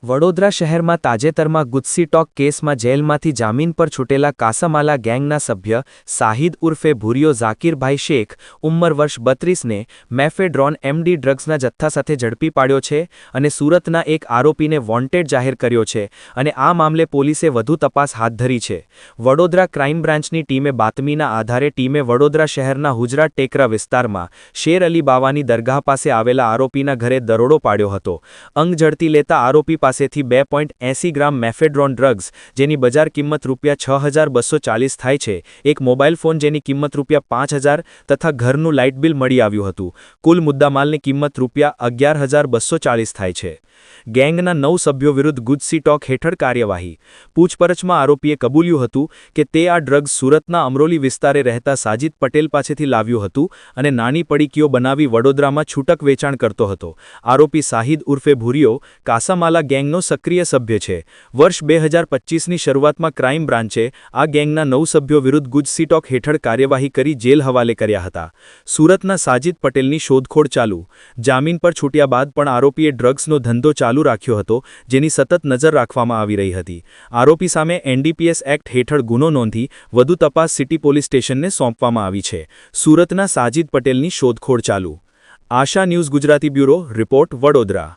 વડોદરા શહેરમાં તાજેતરમાં ગુજસીટોક કેસમાં જેલમાંથી જામીન પર છૂટેલા કાસામાલા ગેંગના સભ્ય સાહિદ ઉર્ફે ભૂરિયો ઝાકીરભાઈ શેખ ઉંમર વર્ષ 32ને મેફેડ્રોન એમડી ડ્રગ્સના જથ્થા સાથે ઝડપી પાડ્યો છે અને સુરતના એક આરોપીને વોન્ટેડ જાહેર કર્યો છે અને આ મામલે પોલીસે વધુ તપાસ હાથ ધરી છે। વડોદરા ક્રાઇમ બ્રાન્ચની ટીમે બાતમીના આધારે ટીમે વડોદરા શહેરના હુજરા ટેકરા વિસ્તારમાં શેર અલી બાવાની દરગાહ પાસે આવેલા આરોપીના ઘરે દરોડો પાડ્યો હતો। અંગ ઝડપી લેતા આરોપી પાસેથી 2.80 ગ્રામ મેફેડ્રોન ડ્રગ્સ જેની બજાર કિંમત ₹6240 થાય છે, એક મોબાઈલ ફોન જેની કિંમત ₹5000 તથા ઘરનું લાઇટ બિલ મળી આવ્યું હતું। કુલ મુદ્દામાલની કિંમત ₹11240 થાય છે। ગેંગના 9 સભ્યો વિરુદ્ધ ગુજસીટોક હેઠળ કાર્યવાહી। પૂછપરછમાં આરોપીએ કબૂલ્યું હતું કે તે આ ડ્રગ્સ સુરતના અમરોલી વિસ્તારે રહેતા સાજિદ પટેલ પાસેથી લાવ્યું હતું અને નાની પડીકીઓ બનાવી વડોદરામાં છૂટક વેચાણ કરતો હતો। આરોપી સાહિદ ઉર્ફે ભૂરિયો કાસામાલા ગેંગનો સક્રિય સભ્ય છે। વર્ષ 2025ની શરૂઆતમાં ક્રાઇમ બ્રાન્ચે આ ગેંગના 9 સભ્યો વિરુદ્ધ ગુજસીટોક હેઠળ કાર્યવાહી કરી જેલ હવાલે કર્યા હતા। સુરતના સાજિદ પટેલની શોધખોળ ચાલુ। જામીન પર છૂટ્યા બાદ પણ આરોપીએ ડ્રગ્સનો ધંધો ચાલુ રાખ્યો હતો, જેની સતત નજર રાખવામાં આવી રહી હતી। આરોપી સામે એનડીપીએસ એક્ટ હેઠળ ગુનો નોંધી વધુ તપાસ સિટી પોલીસ સ્ટેશનને સોંપવામાં આવી છે। સુરતના સાજિદ પટેલની શોધખોળ ચાલુ। Asha news Gujarati bureau report, Vadodara.